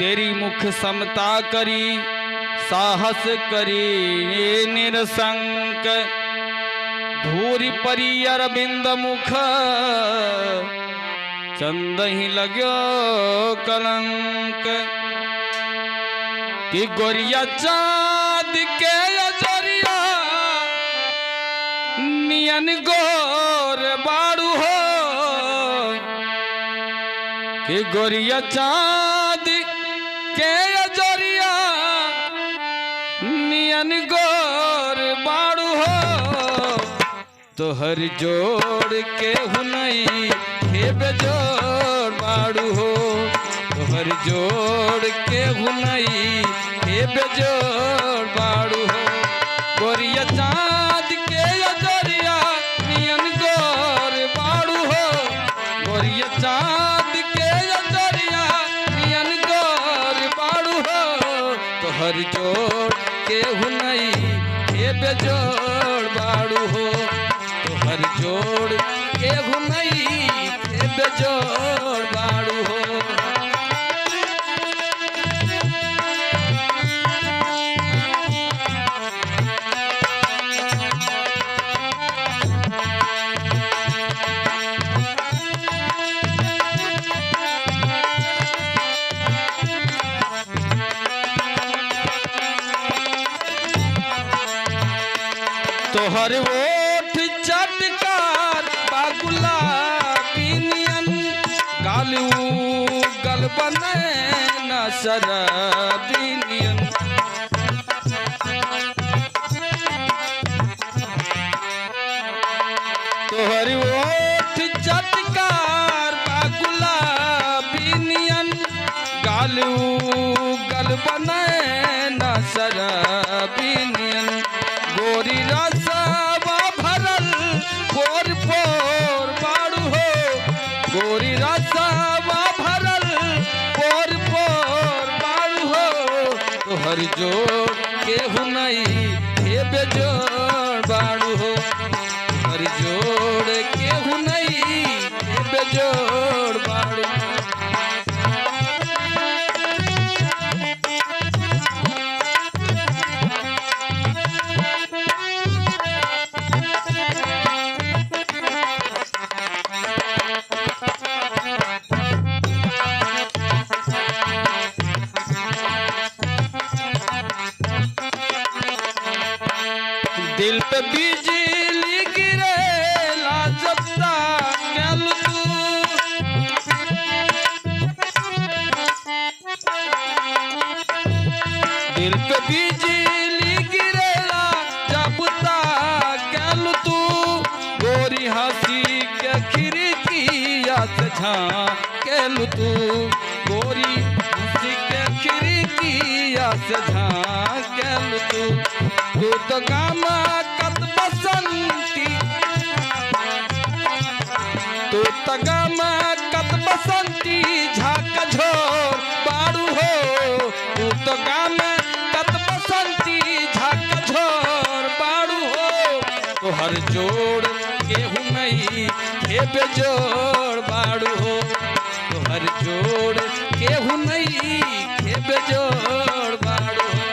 तेरी मुख समता करी साहस करी निरसंक धूरी परी अरविंद मुख चंद ही लगो कलंक कि गोरिया चाँद के अजरिया नियन गोर बाड़ू हो कि गोरिया चाँद के अजरिया नियन गोर बाड़ू हो तोहर जोड़ के हुनई हे बेजोड़ बाड़ू हो तोहर जोड़ के हुनई हे बेजोड़ बाड़ू हो गोरिया चाँद के अजरिया नियन गोर बाड़ू हो गोरिया चाँद के अजरिया नियन गोर बाड़ू हो तोहर जोड़ के हुनई हे बेजोड़ बाड़ू हो तोहर जोड़ के हुनई हे बेजोड़ बाड़ू हो तोहर ओठ चटकार बागुला पिनियन गालू गल बने न शराबिनियन तोहर ओठ चटकार बागुला पिनियन गालू गल बने न शराबिनियन गोरी रसवा भरल पोर पोर बाड़ू हो गोरी रसवा भरल पोर पोर बाड़ू हो तोहर जोड़ के हुनई हे बेजोड़ बाड़ू हो तोहर जोड़ के हुनई हे बेजोड़ बाड़ू दिल पे बिजली गिरेला जब तक दिल पे बिजली गिरेला जब तक तू गोरी हंसी के खिड़किया से झाँकेलू तू गोरी हंसी के खिड़किया से झाँकेलू तू तो गामा कत बसंती तू तो गामा कत बसंती झाक झोर बाड़ू हो तू तो गामा कत बसंती झाक झोर बाड़ू हो तोहर जोड़ के हुनई हे बेजोड़ बाड़ू हो तोहर जोड़ के हुनई हे बेजोड़ बाड़ू हो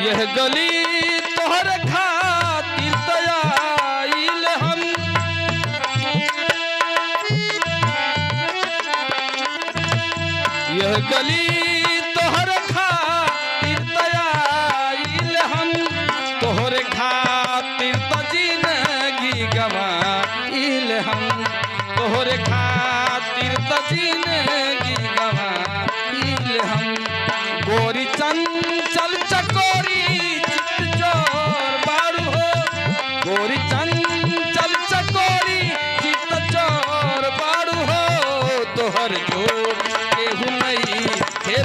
यह गली तोहर खातिर तयाइल हम यह गली तोहर खातिर तयाइल हम तोहरे खातिर तो जिंदगी गवाइल हम तोहरे खातिर तो जिंदगी गवाइल हम गोरी चंचल चकोरी चित चोर बाड़ू हो गोरी चंचल चकोरी चित चोर बाड़ू हो तोहर जोड़ के हुनई हे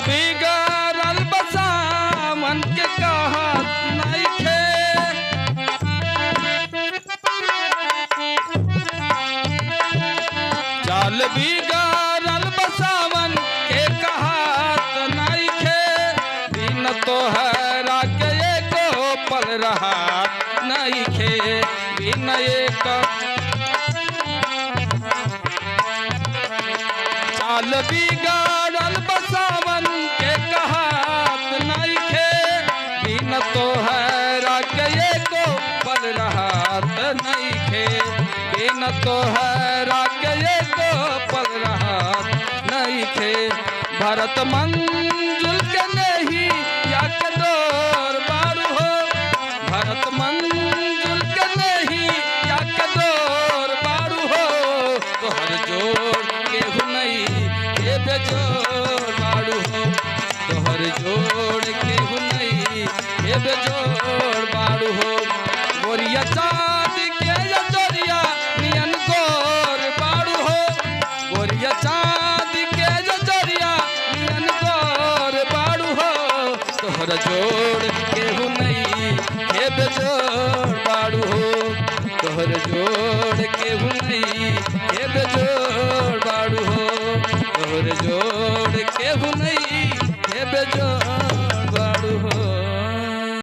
बिगड़ल बसावन के कहत नइखे चाल बिगड़ल बसावन के कहत नइखे बिन तोहरा के एको पल रहत नइखे बिन एक चाल बिगड़ल बसावन के कहत नइखे बिन तोहरा के एको पल रहत नइखे बिन तोहरा के एको पल रहत नइखे भरत मंजुल के नहीं या के डोर बारू हो भरत मंजुल के नहीं या के डोर बारू हो तोहर जोड़ केहू नहीं ये बेजोड़ बारू हो तोहर जोड़ केहू नहीं ये बेजोड़ बारू हो गोरिया चाँद के जजोरिया नियन गोर बारू हो गोरिया चाँद के जजोरिया नियन गोर बारू हो तोहर जोड़ केहू नहीं ये बेजोड़ बारू हो तोहर जोड़ केहू नहीं ये बेजोड़ बारू हो तोहर जोड़ केहू नहीं ये बेजोड़